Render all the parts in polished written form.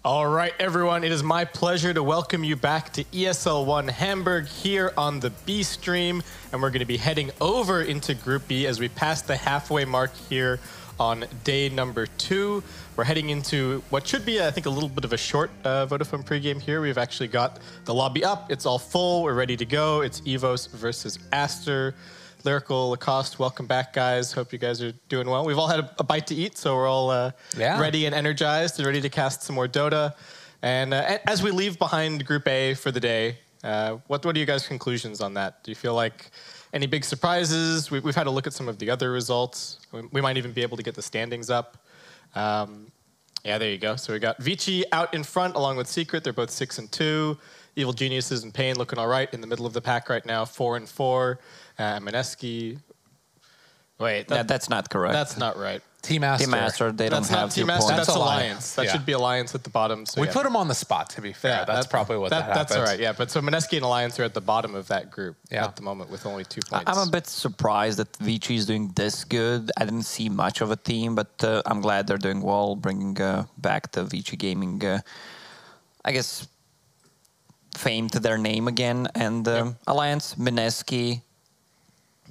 All right, everyone, it is my pleasure to welcome you back to ESL One Hamburg here on the B stream, and we're going to be heading over into Group B as we pass the halfway mark here on day number 2. We're heading into what should be, I think, a little bit of a short Vodafone pregame here. We've actually got the lobby up. It's all full. We're ready to go. It's EVOS versus Aster. Lyrical, Lacoste, welcome back, guys. Hope you guys are doing well. We've all had a bite to eat, so we're all ready and energized and ready to cast some more Dota. And as we leave behind Group A for the day, what are you guys' conclusions on that? Do you feel like any big surprises? We've had a look at some of the other results. We might even be able to get the standings up. Yeah, there you go. So we got Vici out in front along with Secret. They're both 6 and 2. Evil Geniuses and Pain looking all right in the middle of the pack right now, 4 and 4. Mineski. Wait, that's not correct. That's not right. Team Aster. Team Aster, they don't have 2 points. That's Alliance. That should be Alliance at the bottom. So we put them on the spot, to be fair. Yeah, that's probably what that happens. That's all right, yeah. But so Mineski and Alliance are at the bottom of that group at the moment with only 2 points. I'm a bit surprised that Vici is doing this good. I didn't see much of a team, but I'm glad they're doing well, bringing back the Vici Gaming, I guess, fame to their name again. And Alliance, Mineski,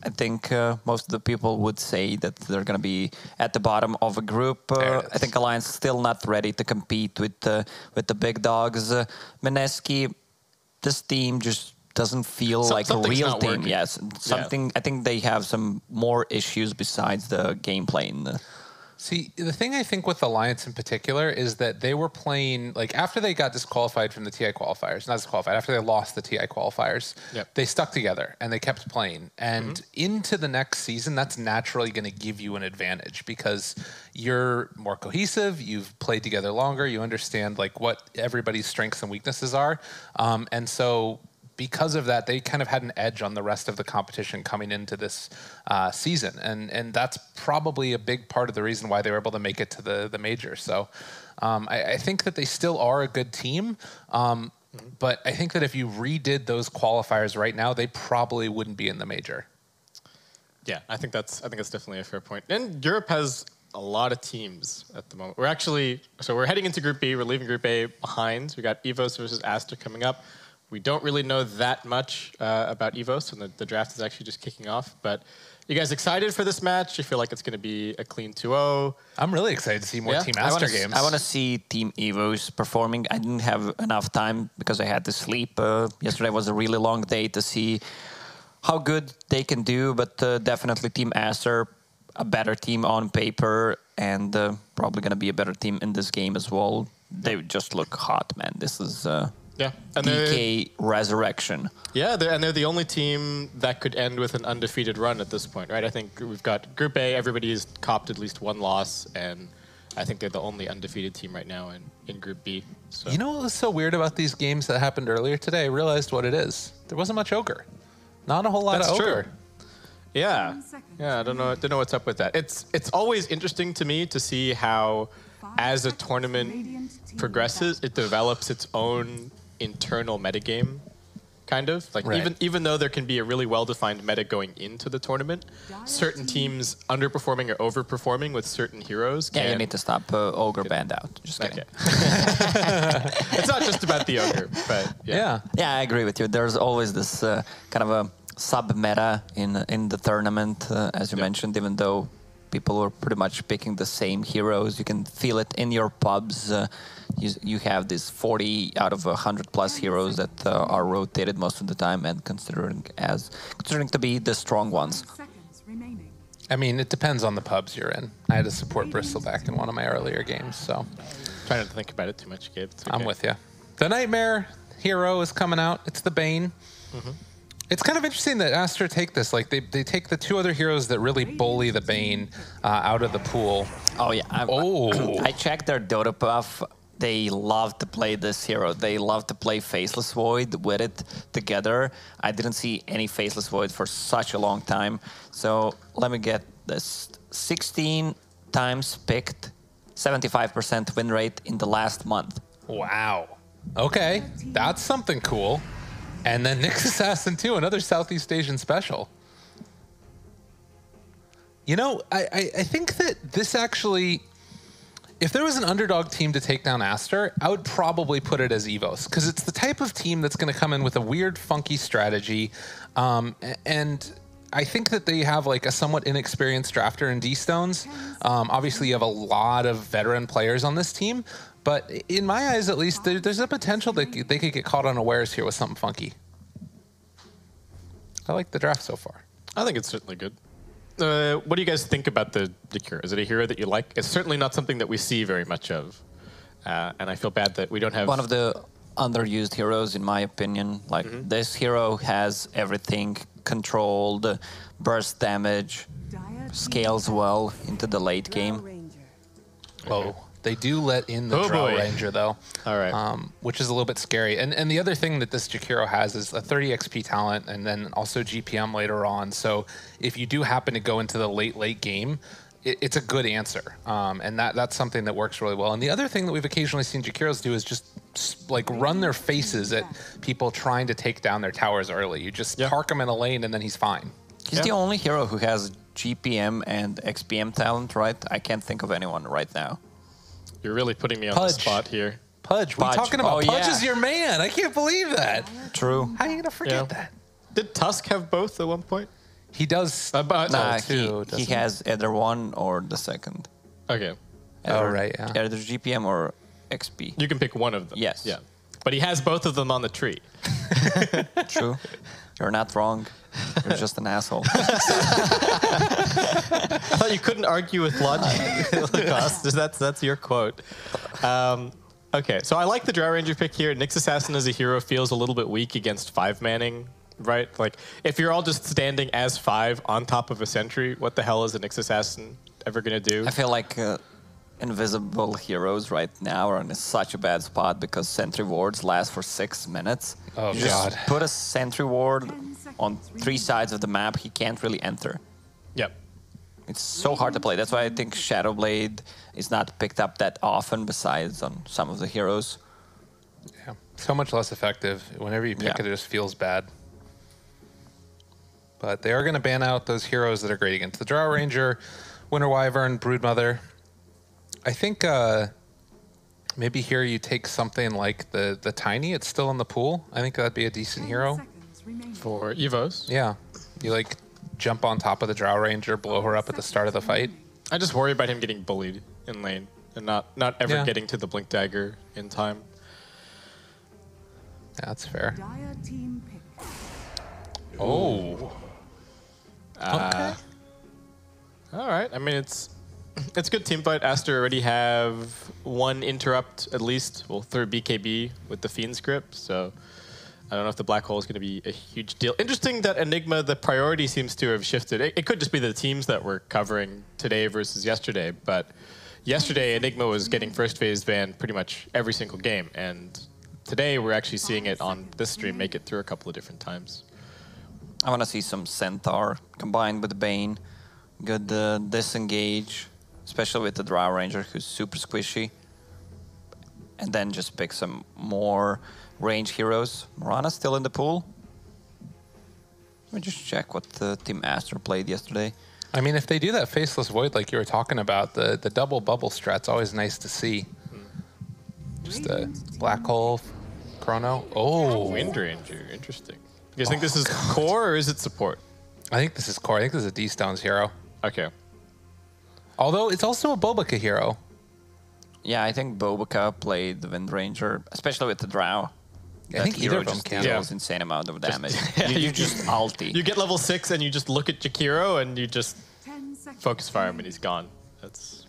I think most of the people would say that they're going to be at the bottom of a group. I think Alliance is still not ready to compete with the big dogs. Mineski, this team just doesn't feel like a real team. Working. Yes, something. I think they have some more issues besides the gameplay. See, the thing I think with Alliance in particular is that they were playing, like, after they got disqualified from the TI qualifiers, not disqualified, after they lost the TI qualifiers, they stuck together and they kept playing. And into the next season, that's naturally going to give you an advantage because you're more cohesive, you've played together longer, you understand, like, what everybody's strengths and weaknesses are. And so because of that, they kind of had an edge on the rest of the competition coming into this season. And that's probably a big part of the reason why they were able to make it to the major. So I think that they still are a good team. But I think that if you redid those qualifiers right now, they probably wouldn't be in the major. Yeah, I think that's definitely a fair point. And Europe has a lot of teams at the moment. We're heading into Group B. We're leaving Group A behind. We got EVOS versus Aster coming up. We don't really know that much about EVOS, and the draft is actually just kicking off. But you guys excited for this match? You feel like it's going to be a clean 2-0? I'm really excited to see more Team Aster games. I want to see Team EVOS performing. I didn't have enough time because I had to sleep. Yesterday was a really long day to see how good they can do, but definitely Team Aster, a better team on paper, and probably going to be a better team in this game as well. They just look hot, man. This is... and DK Resurrection. Yeah, they're the only team that could end with an undefeated run at this point, right? I think we've got Group A, everybody's copped at least 1 loss, and I think they're the only undefeated team right now in Group B. So. You know what was so weird about these games that happened earlier today? I realized what it is. There wasn't much ogre. Not a whole lot of ogre. True. Yeah, I don't know what's up with that. It's always interesting to me to see how, as a tournament progresses, it develops its own internal metagame, kind of. Like even though there can be a really well-defined meta going into the tournament, certain teams underperforming or overperforming with certain heroes. Yeah, you need to stop ogre banned out. Just kidding. Okay. It's not just about the ogre, but yeah, I agree with you. There's always this kind of a sub-meta in the tournament, as you mentioned, even though people are pretty much picking the same heroes. You can feel it in your pubs. You have these 40 out of 100 plus heroes that are rotated most of the time and considering to be the strong ones. I mean, it depends on the pubs you're in. I had to support Bristol back in one of my earlier games, so trying not to think about it too much, Gabe. Okay. I'm with you. The Nightmare hero is coming out. It's the Bane. It's kind of interesting that Aster take this. Like, they take the 2 other heroes that really bully the Bane out of the pool. Oh, yeah. I checked their Dota buff. They love to play this hero. They love to play Faceless Void with it together. I didn't see any Faceless Void for such a long time. So let me get this. 16 times picked, 75% win rate in the last month. Wow. Okay, that's something cool. And then Nyx Assassin 2, another Southeast Asian special. You know, I think that this actually If there was an underdog team to take down Aster, I would probably put it as EVOS, because it's the type of team that's going to come in with a weird, funky strategy. And I think that they have like a somewhat inexperienced drafter in D-Stones. Obviously, you have a lot of veteran players on this team. But in my eyes, at least, there's a potential that they could get caught unawares here with something funky. I like the draft so far. I think it's certainly good. What do you guys think about the hero? Is it a hero that you like? It's certainly not something that we see very much of. And I feel bad that we don't have... One of the underused heroes, in my opinion. Like, this hero has everything controlled, burst damage, scales well into the late game. Oh, they do let in the Drow Ranger, though. All right. Which is a little bit scary. And the other thing that this Jakiro has is a 30 XP talent and then also GPM later on. So if you do happen to go into the late game, it's a good answer. And that's something that works really well. And the other thing that we've occasionally seen Jakiros do is just like run their faces at people trying to take down their towers early. You just park him in a lane and then he's fine. He's the only hero who has GPM and XPM talent, right? I can't think of anyone right now. You're really putting me on the spot here. Pudge. We're talking about Pudge is your man. I can't believe that. True. How are you going to forget that? Did Tusk have both at one point? He does. Nah, he has either one or the second. Okay. Either, right, yeah. Either GPM or XP. You can pick one of them. Yes. Yeah. But he has both of them on the tree. True. You're not wrong. You're just an asshole. I thought you couldn't argue with logic. That's your quote. Okay, so I like the Drow Ranger pick here. Nyx Assassin as a hero feels a little bit weak against 5-manning, right? Like, if you're all just standing as 5 on top of a sentry, what the hell is a Nyx Assassin ever going to do? I feel like invisible heroes right now are in such a bad spot because sentry wards last for 6 minutes. Oh, you God. Just put a sentry ward on 3 sides of the map, he can't really enter. Yep. It's so hard to play. That's why I think Shadowblade is not picked up that often besides on some of the heroes. Yeah, so much less effective. Whenever you pick it, it just feels bad. But they are going to ban out those heroes that are great against the Drow Ranger, Winter Wyvern, Broodmother. I think maybe here you take something like the Tiny. It's still in the pool. I think that'd be a decent hero. For EVOS? Yeah. You like jump on top of the Drow Ranger, blow her up at the start of the fight. I just worry about him getting bullied in lane and not ever getting to the Blink Dagger in time. Yeah, that's fair. Oh. Okay. All right. I mean, it's a good team fight. Aster already have 1 interrupt at least. Well, 3rd BKB with the Fiend script, so I don't know if the Black Hole is going to be a huge deal. Interesting that Enigma, the priority seems to have shifted. It could just be the teams that we're covering today versus yesterday, but yesterday Enigma was getting first phase ban pretty much every single game, and today we're actually seeing it on this stream make it through a couple of different times. I want to see some Centaur combined with Bane. Good disengage, especially with the Drow Ranger, who's super squishy. And then just pick some more range heroes. Morana's still in the pool. Let me just check what Team Aster played yesterday. I mean, if they do that Faceless Void like you were talking about, the double bubble strat's always nice to see. Just a Black Hole, Chrono. Oh, Wind Ranger, interesting. You guys think this is core or is it support? I think this is core. I think this is a D-Stones hero. Okay. Although it's also a Bobica hero. Yeah, I think Bobica played the Wind Ranger, especially with the Drow. I think either of them can. Deals insane amount of damage. You just ulti. You get level 6 and you just look at Jakiro and you just focus fire him and he's gone. That's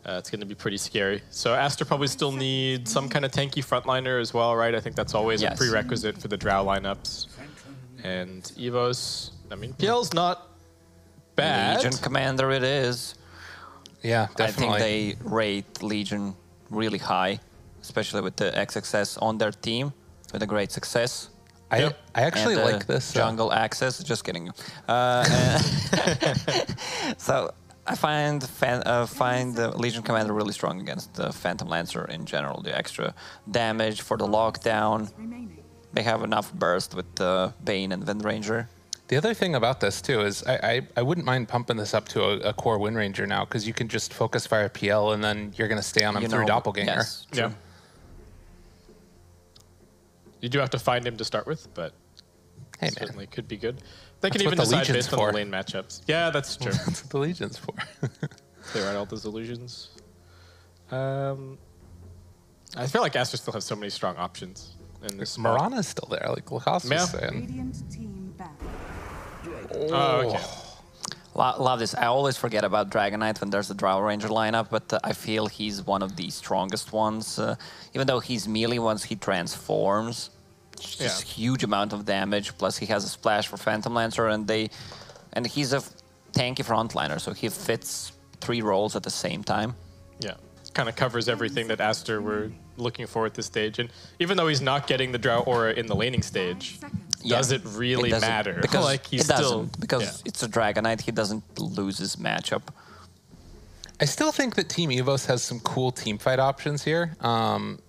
it's going to be pretty scary. So Aster probably still needs some kind of tanky frontliner as well, right? I think that's always a prerequisite for the Drow lineups. And EVOS, I mean, PL's not bad. Legion Commander it is. Yeah, definitely. I think they rate Legion really high, especially with the XXS on their team, with a great success. I actually like this. Jungle access, just kidding. So I find the Legion Commander really strong against the Phantom Lancer in general. The extra damage for the lockdown. They have enough burst with the Bane and Wind Ranger. The other thing about this, too, is I wouldn't mind pumping this up to a core Wind Ranger now, because you can just focus fire PL, and then you're going to stay on him through Doppelganger. Yes, yeah. You do have to find him to start with, but hey, certainly could be good. They can That's even what the decide Legion's based on for. the lane matchups. Yeah, that's true. That's what the Legion's for. They write all those illusions. I feel like Aster still has so many strong options in this spot. Marana's still there, like Lacoste was saying. Radiant team back. Oh, okay. Love this. I always forget about Dragon Knight when there's a Drow Ranger lineup, but I feel he's one of the strongest ones. Even though he's melee once he transforms, it's just huge amount of damage. Plus he has a splash for Phantom Lancer, and he's a tanky frontliner, so he fits 3 roles at the same time. Yeah, kind of covers everything that Aster were looking for at this stage. And even though he's not getting the Drow aura in the laning stage, does it really matter? Because like he's it still, doesn't, because it's a Dragon Knight. He doesn't lose his matchup. I still think that Team EVOS has some cool team fight options here.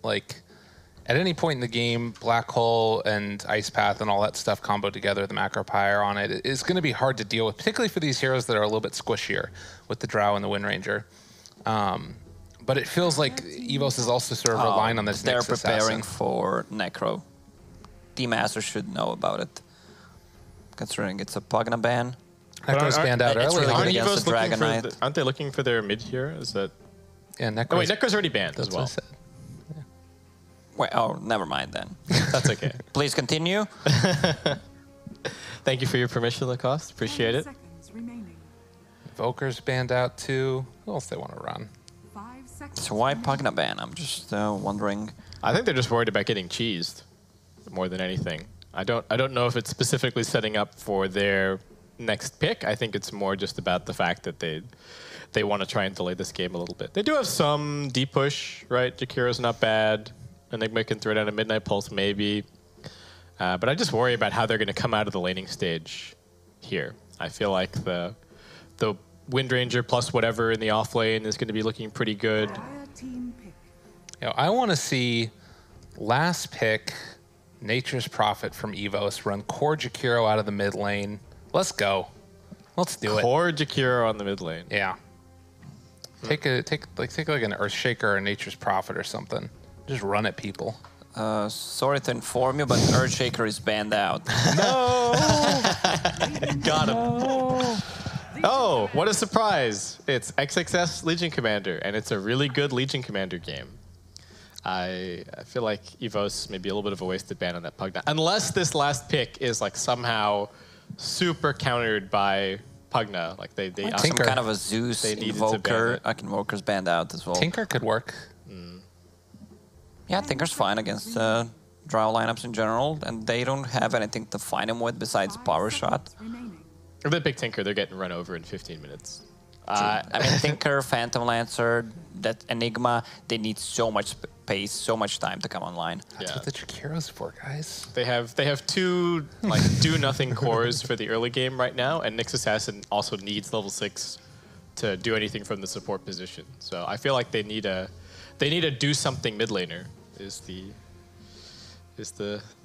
Like, at any point in the game, Black Hole and Ice Path and all that stuff comboed together, the Macro Pyre on it, is going to be hard to deal with, particularly for these heroes that are a little bit squishier with the Drow and the Wind Ranger. But it feels like EVOS is also sort of relying on this They're next preparing assassin. for Necro. Team Aster should know about it, considering it's a Pugna ban. Necro's banned out it's early. really on. good against the Dragon Knight. aren't they looking for their mid here? Is that? Yeah, Necro's, Oh wait, Necro's already banned as that's well. what I said. Wait, oh, never mind then. That's okay. Please continue. Thank you for your permission, Lacoste. Appreciate it. 10 seconds remaining. Evoker's banned out too. Who else they want to run? 5 seconds. So why Pugna ban? I'm just wondering. I think they're just worried about getting cheesed more than anything. I don't know if it's specifically setting up for their next pick. I think it's more just about the fact that they want to try and delay this game a little bit. They do have some deep push, right? Jakira's not bad. Enigma can throw down a Midnight Pulse maybe. But I just worry about how they're going to come out of the laning stage here. I feel like the Wind Ranger plus whatever in the off lane is going to be looking pretty good. Fire team pick. You know, I want to see last pick Nature's Prophet from EVOS run Core Jakiro out of the mid lane. Let's go. Let's do it. Core Jakiro on the mid lane. Yeah. Take like an Earthshaker or a Nature's Prophet or something. Just run at people. Sorry to inform you, but Earthshaker is banned out. Got him. Oh, what a surprise. It's XXS Legion Commander, and it's a really good Legion Commander game. I feel like EVOS may be a little bit of a wasted ban on that Pugna. Unless this last pick is like somehow super countered by Pugna. Like they Some Tinker. kind of a Zeus They needed to ban Invoker. it. Invoker's banned out as well. Tinker could work. Yeah, Tinker's fine against Drow lineups in general, and they don't have anything to find him with besides Power Shot. Remaining. If they pick Tinker, they're getting run over in 15 minutes. I mean, Tinker, Phantom Lancer, that Enigma, they need so much space, so much time to come online. That's Yeah. what the Jakiro's for, guys. They have 2 like do nothing cores for the early game right now, and Nyx Assassin also needs level 6 to do anything from the support position. So I feel like they need a do something mid laner is the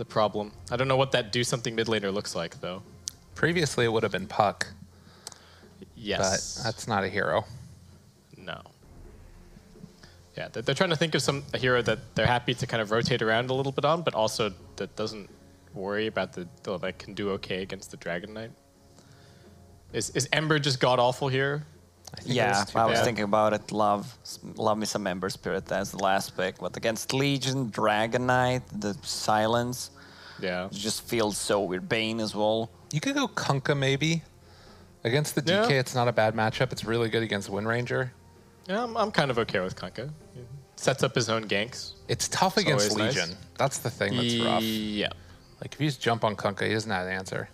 problem. I don't know what that do something mid laner looks like though. Previously, it would have been Puck, Yes. but that's not a hero. No. Yeah, they're trying to think of a hero that they're happy to kind of rotate around a little bit on, but also that doesn't worry about that can do okay against the Dragon Knight. Is Ember just god awful here? Yeah, too I was bad. thinking about it. Love me some Ember Spirit as the last pick, but against Legion, Dragon Knight, the silence, Yeah. it just feels so weird. Bane as well. You could go Kunkka maybe. Against the DK, Yeah. it's not a bad matchup. It's really good against Wind Ranger. Yeah, I'm kind of okay with Kunkka. He sets up his own ganks. It's tough against always Legion. nice. That's the thing that's rough. Yeah. Like, if you just jump on Kunkka, he doesn't have an answer.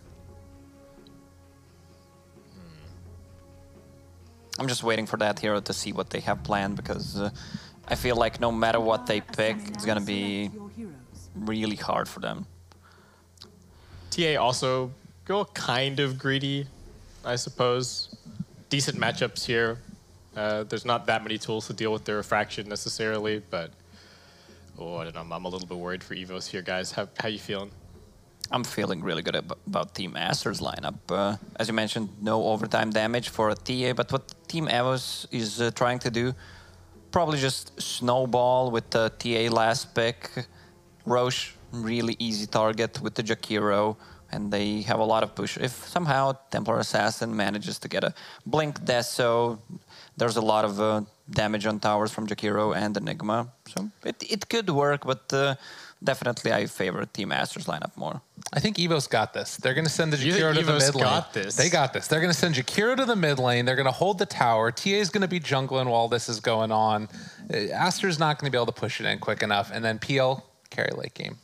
I'm just waiting for that hero to see what they have planned, because I feel like no matter what they pick, it's going to be Your heroes. really hard for them. TA also go kind of greedy, I suppose. Decent matchups here. There's not that many tools to deal with their refraction necessarily, but I don't know. I'm a little bit worried for EVOS here, guys. How you feeling? I'm feeling really good about Team Aster's lineup. As you mentioned, no overtime damage for a TA, but what Team EVOS is trying to do, probably just snowball with the TA last pick. Roche, really easy target with the Jakiro, and they have a lot of push. If somehow Templar Assassin manages to get a Blink Deso, there's a lot of damage on towers from Jakiro and Enigma. So it could work, but definitely I favor Team Aster's lineup more. I think EVOS got this. They're going to send the Jakiro to the mid lane. Got this? They got this. They're going to send Jakiro to the mid lane. They're going to hold the tower. TA is going to be jungling while this is going on. Aster's not going to be able to push it in quick enough. And then PL, carry late game.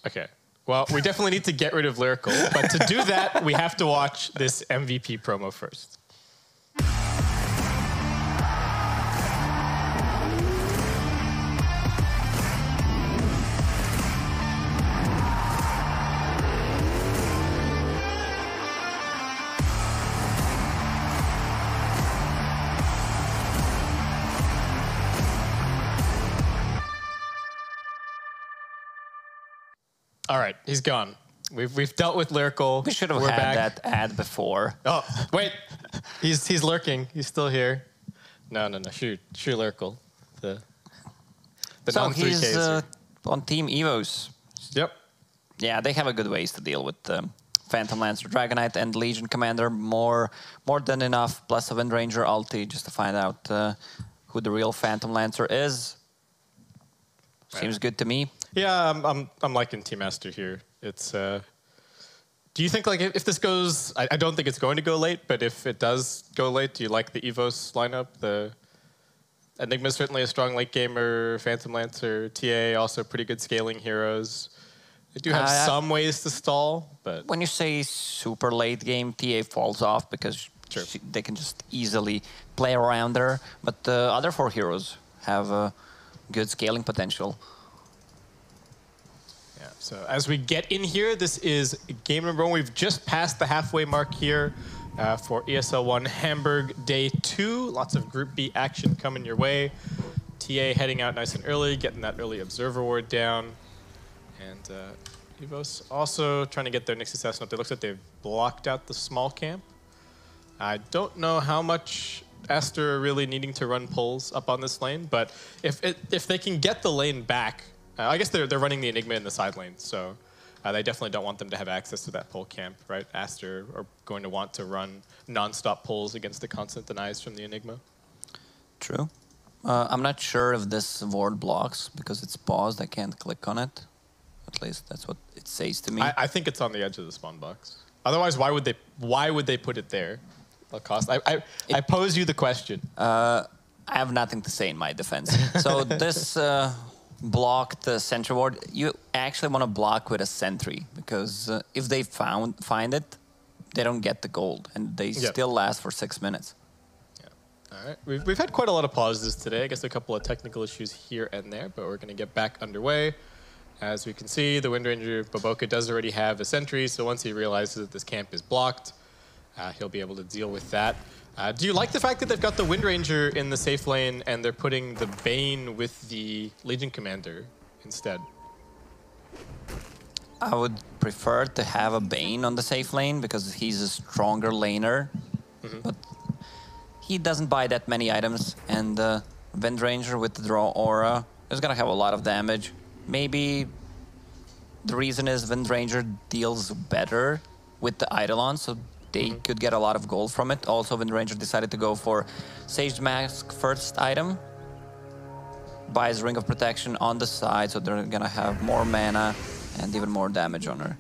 Okay. Well, we definitely need to get rid of Lyrical, but to do that, we have to watch this MVP promo first. All right, he's gone. We've dealt with Lyrical. We should have had that ad before. Oh, wait. He's lurking. He's still here. No. Shoot Lyrical. The so he's non-3Ks. on Team EVOS. Yep. Yeah, they have a good ways to deal with Phantom Lancer, Dragonite, and Legion Commander. More than enough, plus a Wind Ranger ulti, just to find out who the real Phantom Lancer is. Seems good to me. Yeah, I'm liking Team Aster here. It's do you think like if this goes, I don't think it's going to go late, but if it does go late, do you like the EVOS lineup? The Enigma's certainly a strong late gamer, Phantom Lancer, TA also pretty good scaling heroes. They do have some ways to stall, but when you say super late game, TA falls off because they can just easily play around her. But the other 4 heroes have good scaling potential. Yeah, so as we get in here, this is game number 1. We've just passed the halfway mark here for ESL One Hamburg Day 2. Lots of Group B action coming your way. TA heading out nice and early, getting that early Observer Ward down. And EVOS also trying to get their Nyx Assassin up there. Looks like they've blocked out the small camp. I don't know how much Aster are really needing to run pulls up on this lane, but if they can get the lane back, I guess they're running the Enigma in the side lane, so they definitely don't want them to have access to that pull camp, right? Aster are going to want to run non-stop pulls against the constant denies from the Enigma. True. I'm not sure if this ward blocks because it's paused. I can't click on it. At least that's what it says to me. I think it's on the edge of the spawn box. Otherwise, why would they put it there? Cost. I pose you the question. I have nothing to say in my defense. So this blocked sentry ward, you actually want to block with a sentry because if they find it, they don't get the gold and they still last for 6 minutes. Yeah. All right. We've had quite a lot of pauses today. I guess a couple of technical issues here and there, but we're going to get back underway. As we can see, the Wind Ranger Boboka does already have a sentry, so once he realizes that this camp is blocked, he'll be able to deal with that. Do you like the fact that they've got the Wind Ranger in the safe lane and they're putting the Bane with the Legion Commander instead? I would prefer to have a Bane on the safe lane because he's a stronger laner, but he doesn't buy that many items, and Wind Ranger with the Draw Aura is going to have a lot of damage. Maybe the reason is Wind Ranger deals better with the Eidolon, so they could get a lot of gold from it. Also, Wind Ranger decided to go for Sage Mask first item. Buys Ring of Protection on the side, so they're gonna have more mana and even more damage on her.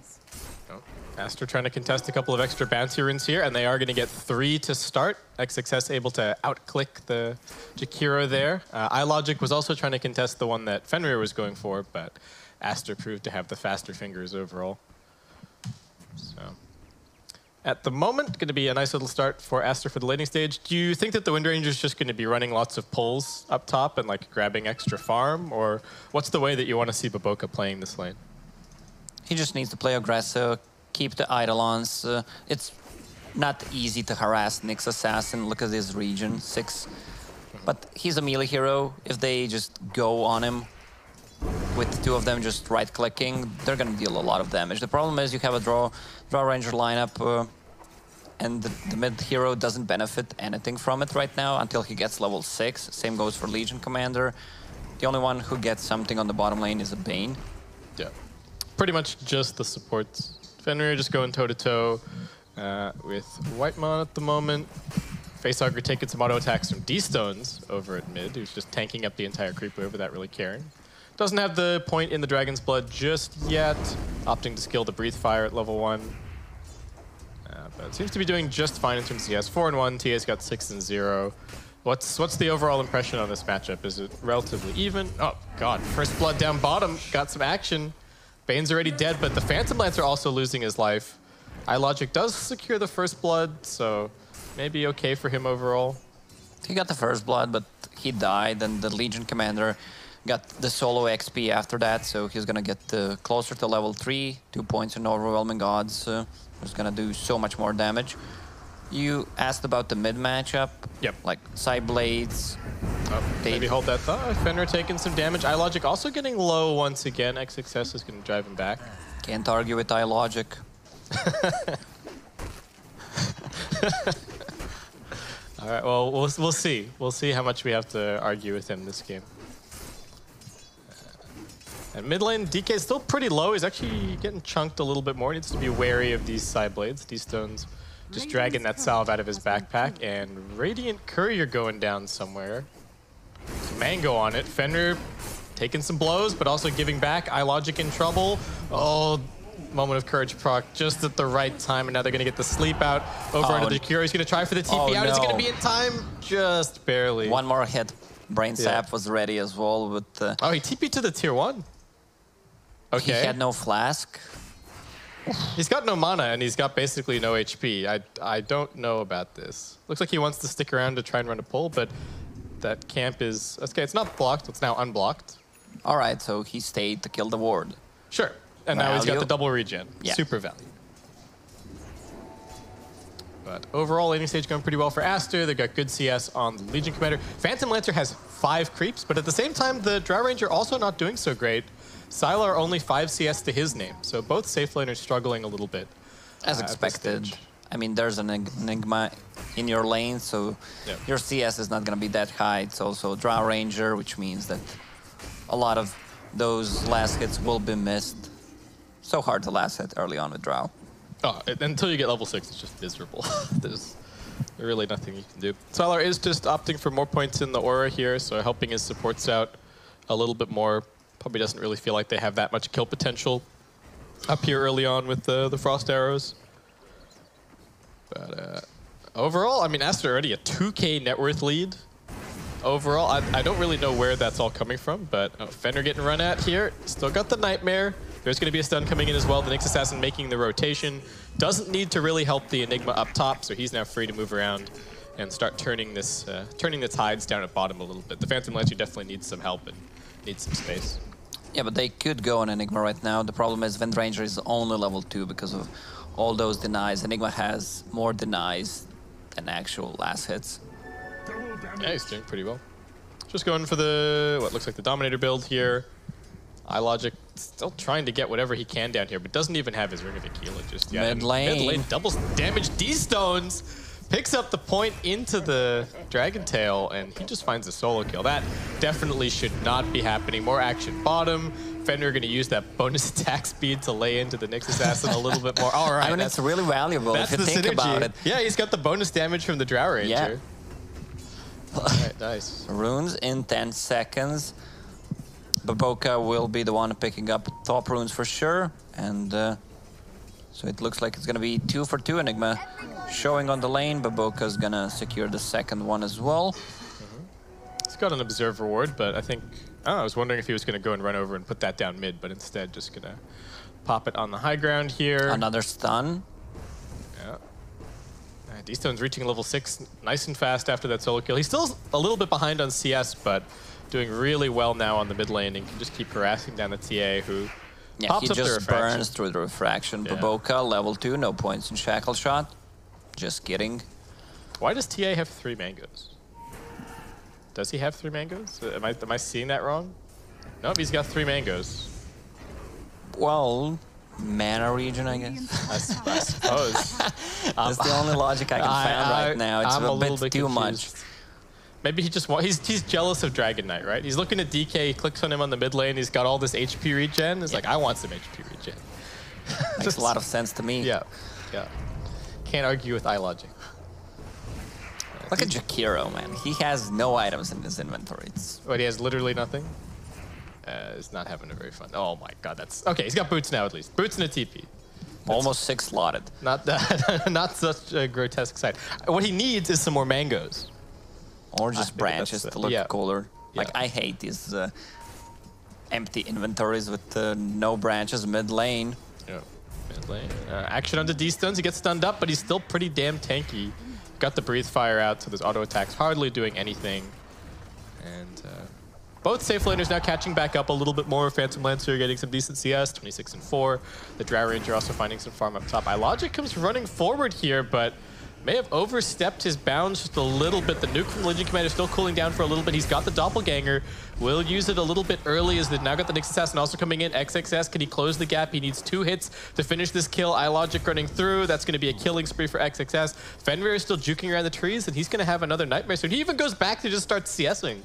Aster trying to contest a couple of extra bounty runes here, and they are gonna get 3 to start. XXS able to outclick the Jakiro there. iLogic was also trying to contest the one that Fenrir was going for, but Aster proved to have the faster fingers overall. So, at the moment, going to be a nice little start for Aster for the laning stage. Do you think that the Wind Ranger is just going to be running lots of pulls up top and like grabbing extra farm, or what's the way that you want to see Boboka playing this lane? He just needs to play aggressive, keep the Eidolons. It's not easy to harass Nyx Assassin. Look at this region, 6. But he's a melee hero. If they just go on him, with two of them just right-clicking, they're going to deal a lot of damage. The problem is you have a draw ranger lineup, and the mid hero doesn't benefit anything from it right now until he gets level 6. Same goes for Legion Commander. The only one who gets something on the bottom lane is a Bane. Yeah, pretty much just the supports. Fenrir just going toe-to-toe with Whitemon at the moment. Facehugger taking some auto attacks from D-Stones over at mid, who's just tanking up the entire creep wave without really caring. Doesn't have the point in the Dragon's Blood just yet, opting to skill the Breathe Fire at level 1. But seems to be doing just fine in terms of CS. 4-1, TA's got 6-0. What's the overall impression on this matchup? Is it relatively even? Oh, God. First blood down bottom. Got some action. Bane's already dead, but the Phantom Lancer also losing his life. iLogic does secure the first blood, so maybe okay for him overall. He got the first blood, but he died, and the Legion Commander got the solo XP after that, so he's gonna get closer to level 3, 2 points in overwhelming odds. He's gonna do so much more damage. You asked about the mid matchup. Yep. Like side blades. Oh, maybe hold that thought. Fenrir taking some damage. iLogic also getting low once again. XXS is gonna drive him back. Can't argue with iLogic. All right, well, we'll see. We'll see how much we have to argue with him this game. And mid lane, DK is still pretty low. He's actually getting chunked a little bit more. He needs to be wary of these side blades. D-Stones just dragging that salve out of his backpack. And Radiant Courier going down somewhere. Some Mango on it. Fenrir taking some blows, but also giving back. iLogic in trouble. Oh, moment of courage proc just at the right time, and now they're going to get the sleep out over into the Cure. He's going to try for the TP out. Is he going to be in time? Just barely. One more hit. Brain Sap was ready as well. But, oh, he TP'd to the tier 1. Okay. He had no flask. He's got no mana, and he's got basically no HP. I don't know about this. Looks like he wants to stick around to try and run a pull, but that camp is... Okay, it's not blocked. It's now unblocked. All right, so he stayed to kill the ward. Sure. And now he's got the double regen. Yeah. Super value. But overall, laning stage going pretty well for Aster. They've got good CS on the Legion Commander. Phantom Lancer has 5 creeps, but at the same time, the Drow Ranger also not doing so great. Sylar only 5 CS to his name, so both safe laners struggling a little bit. As expected. I mean, there's an Enigma in your lane, so your CS is not going to be that high. It's also Drow Ranger, which means that a lot of those last hits will be missed. So hard to last hit early on with Drow. Oh, until you get level 6, it's just miserable. There's really nothing you can do. Sylar is just opting for more points in the aura here, so helping his supports out a little bit more. Probably doesn't really feel like they have that much kill potential up here early on with the Frost Arrows. But overall, I mean, Aster already a 2K net worth lead. Overall, I don't really know where that's all coming from, but Fenrir getting run at here. Still got the Nightmare. There's going to be a stun coming in as well. The Nyx Assassin making the rotation. Doesn't need to really help the Enigma up top, so he's now free to move around and start turning the tides down at bottom a little bit. The Phantom Lancer definitely needs some help and needs some space. Yeah, but they could go on Enigma right now. The problem is Wind Ranger is only level 2 because of all those denies. Enigma has more denies than actual last hits. Yeah, he's doing pretty well. Just going for the, what looks like the Dominator build here. iLogic still trying to get whatever he can down here, but doesn't even have his Ring of Aquila just yet. Mid lane. Mid lane doubles damage. D-Stones picks up the point into the Dragon Tail, and he just finds a solo kill. That definitely should not be happening. More action bottom. Fenrir going to use that bonus attack speed to lay into the Nyx Assassin a little bit more. All right, I mean, it's really valuable if you think about it. Yeah, he's got the bonus damage from the Drow Ranger. Yeah. All right, nice. Runes in 10 seconds. Baboka will be the one picking up top runes for sure. And so it looks like it's going to be 2 for 2 Enigma showing on the lane. Baboka's going to secure the second one as well. He's got an Observe reward, but I think... Oh, I was wondering if he was going to go and run over and put that down mid, but instead just going to pop it on the high ground here. Another stun. Yeah. D-Stone's reaching level 6 nice and fast after that solo kill. He's still a little bit behind on CS, but doing really well now on the mid lane and can just keep harassing down the TA who pops up the refraction. He just burns through the refraction. Yeah. Baboka, level 2, no points in Shackle Shot. Just kidding. Why does TA have 3 mangoes? Does he have 3 mangoes? Am I seeing that wrong? Nope, he's got 3 mangoes. Well, mana region, I guess. I suppose. That's the only logic I can find right now. It's I'm a little bit too much. Maybe he just he's jealous of Dragon Knight, right? He's looking at DK, he clicks on him on the mid lane, he's got all this HP regen. He's like, I want some HP regen. Makes a lot of sense to me. Yeah, yeah. Can't argue with eye logic. Look at Jakiro, man. He has no items in his inventory. What, he has literally nothing? He's not having a very fun. Oh my god, that's okay. He's got boots now at least. Boots and a TP. Almost 6 slotted. Not that, not such a grotesque sight. What he needs is some more mangoes. Or just branches to look cooler. Like, I hate these empty inventories with no branches mid lane. Yeah, mid lane. Action onto D-Stones. He gets stunned up, but he's still pretty damn tanky. Got the breathe fire out, so this auto attack's hardly doing anything. And both safe laners now catching back up a little bit more. Phantom Lancer getting some decent CS, 26 and 4. The Drow Ranger also finding some farm up top. iLogic comes running forward here, but may have overstepped his bounds just a little bit. The nuke from the Legion Commander still cooling down for a little bit. He's got the Doppelganger. Will use it a little bit early as they've now got the Nyx Assassin also coming in. XXS, can he close the gap? He needs 2 hits to finish this kill. iLogic running through. That's going to be a killing spree for XXS. Fenrir is still juking around the trees, and he's going to have another Nightmare soon. He even goes back to just start CSing.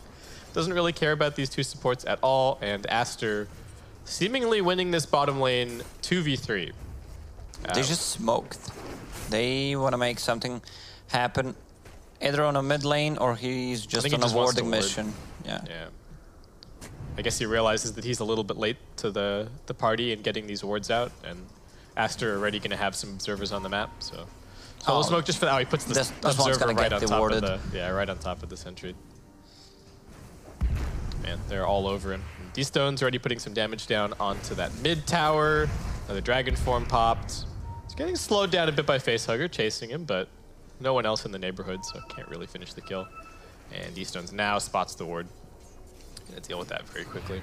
Doesn't really care about these 2 supports at all. And Aster seemingly winning this bottom lane 2v3. They just smoked. They want to make something happen, either on a mid lane or he's just on a warding mission. Yeah. I guess he realizes that he's a little bit late to the party and getting these wards out, and Aster already going to have some observers on the map. So solo smoke just for he puts the observer right on top of the right on top of the sentry. Man, they're all over him. D-Stone's already putting some damage down onto that mid tower. Another dragon form popped. Getting slowed down a bit by Facehugger, chasing him, but no one else in the neighborhood, so can't really finish the kill. And D-Stones now spots the ward. Gonna deal with that very quickly.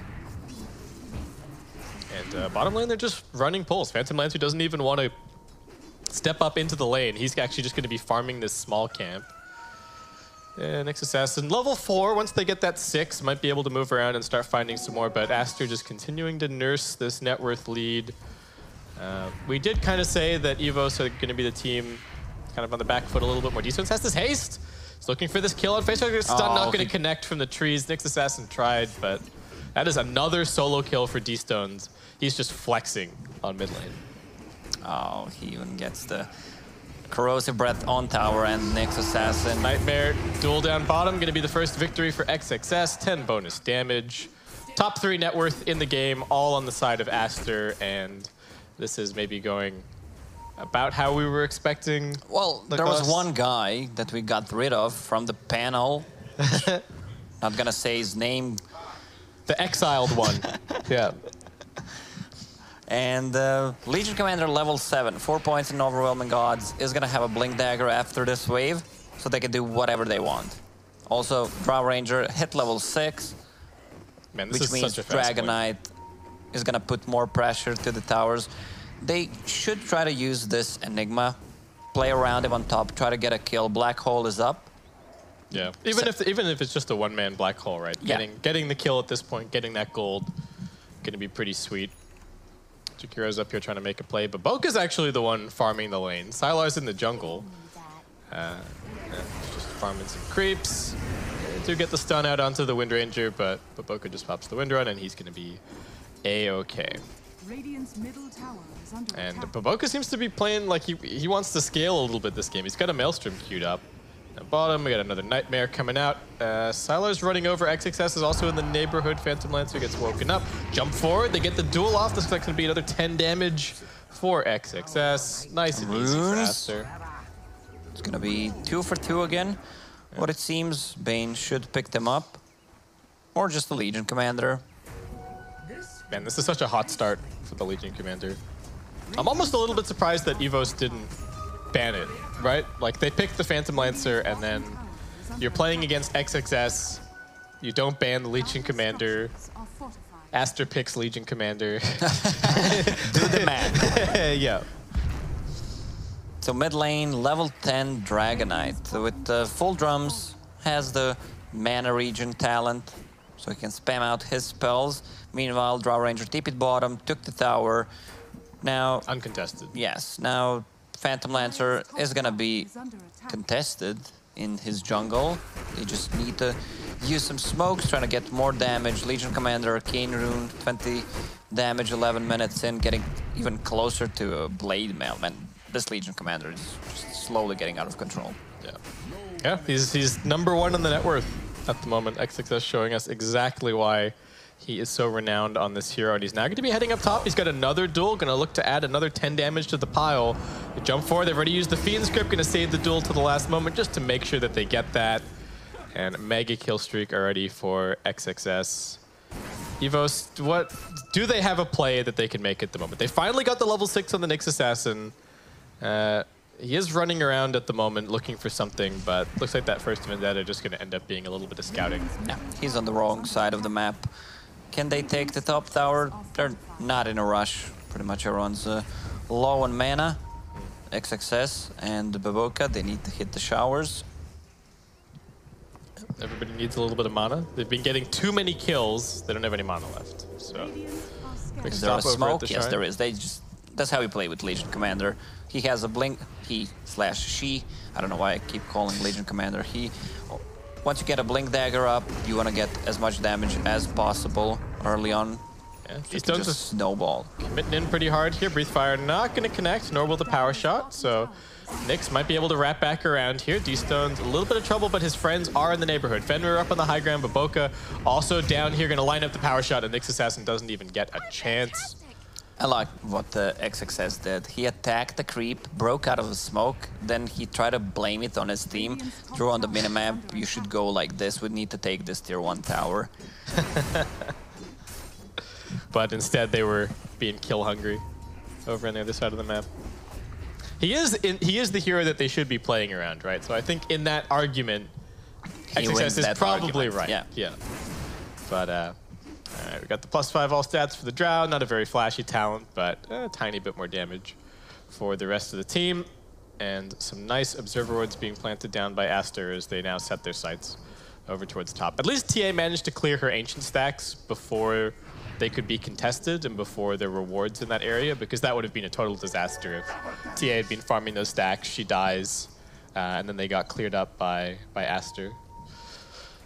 And bottom lane, they're just running pulls. Phantom Lancer doesn't even want to step up into the lane. He's actually just going to be farming this small camp. And Nyx Assassin, level 4, once they get that 6, might be able to move around and start finding some more, but Aster just continuing to nurse this net worth lead. We did kind of say that EVOS are going to be the team kind of on the back foot a little bit more. D-Stones has this haste. He's looking for this kill on Facehugger. Stun not going to connect from the trees. Nyx Assassin tried, but that is another solo kill for D-Stones. He's just flexing on mid lane. Oh, he even gets the corrosive breath on tower and Nyx Assassin. Nightmare duel down bottom. Going to be the first victory for XXS. 10 bonus damage. Top 3 net worth in the game, all on the side of Aster, and this is maybe going about how we were expecting. Well, there was one guy that we got rid of from the panel. Not gonna say his name. The exiled one. Yeah. And Legion Commander level 7, 4 points in overwhelming odds, is gonna have a Blink Dagger after this wave, so they can do whatever they want. Also, Drow Ranger hit level 6, Man, this which is means such a fast Dragon Knight is gonna put more pressure to the towers. They should try to use this Enigma, play around him on top, try to get a kill. Black Hole is up. Yeah, even if it's just a one-man Black Hole, right? Yeah. Getting the kill at this point, getting that gold, gonna be pretty sweet. Jakiro's up here trying to make a play, but Boka's actually the one farming the lane. Sylar's in the jungle. Just farming some creeps. To get the stun out onto the Wind Ranger, but Boka just pops the Wind Run, and he's gonna be A-okay. Radiant's middle tower is under And attack. Boka seems to be playing like he wants to scale a little bit this game. He's got a Maelstrom queued up. At bottom, we got another Nightmare coming out. Sylar's running over. XXS is also in the neighborhood. Phantom Lancer gets woken up. Jump forward. They get the duel off. This looks like it's going to be another 10 damage for XXS. Nice and easy for Aster. It's gonna be 2 for 2 again. What it seems, Bane should pick them up. Or just the Legion Commander. Man, this is such a hot start for the Legion Commander. I'm almost a little bit surprised that EVOS didn't ban it, right? Like, they picked the Phantom Lancer, and then you're playing against XXS. You don't ban the Legion Commander. Aster picks Legion Commander. Do the math. Yeah. So mid lane, level 10 Dragon Knight with full drums, has the mana region talent. so he can spam out his spells. Meanwhile, Drow Ranger TP'd bottom, took the tower. Now... Uncontested. Yes, now Phantom Lancer is gonna be contested in his jungle. They just need to use some smokes, trying to get more damage. Legion Commander, Arcane Rune, 20 damage, 11 minutes in, getting even closer to a Blade Mail. Man, this Legion Commander is just slowly getting out of control. Yeah, he's #1 on the net worth at the moment. XXS showing us exactly why he is so renowned on this hero, and he's now going to be heading up top. He's got another duel, going to look to add another 10 damage to the pile. They jump forward, they've already used the Fiend script, going to save the duel to the last moment just to make sure that they get that. And mega kill streak already for XXS. EVOS, what do they have a play that they can make at the moment? They finally got the level 6 on the Nyx Assassin. He is running around at the moment looking for something, but looks like that first Vendetta just going to end up being a little bit of scouting. Yeah, he's on the wrong side of the map. Can they take the top tower? They're not in a rush. Pretty much everyone's low on mana. XXS and Baboka, they need to hit the showers. Everybody needs a little bit of mana. They've been getting too many kills. They don't have any mana left. So, is there a smoke? Yes, there is. That's how we play with Legion Commander. He has a blink. He/she. I don't know why I keep calling Legion Commander he. Once you get a blink dagger up, you want to get as much damage as possible early on. Yeah, these stones just snowball. Committing in pretty hard here. Breathe Fire not going to connect, nor will the power shot. So Nyx might be able to wrap back around here. D-Stone's a little bit of trouble, but his friends are in the neighborhood. Fenrir up on the high ground, Baboka also down here, going to line up the power shot, and Nyx Assassin doesn't even get a chance. I like what the XXS did. He attacked the creep, broke out of the smoke, then he tried to blame it on his team. Drew on the minimap, you should go like this, we need to take this tier 1 tower. But instead they were being kill hungry over on the other side of the map. He is the hero that they should be playing around, right? So I think in that argument, XXS is probably right. Yeah. But all right, we got the +5 all stats for the Drow. Not a very flashy talent, but a tiny bit more damage for the rest of the team. And some nice Observer Wards being planted down by Aster as they now set their sights over towards top. At least TA managed to clear her Ancient stacks before they could be contested and before there were wards in that area, because that would have been a total disaster if TA had been farming those stacks, she dies, and then they got cleared up by Aster.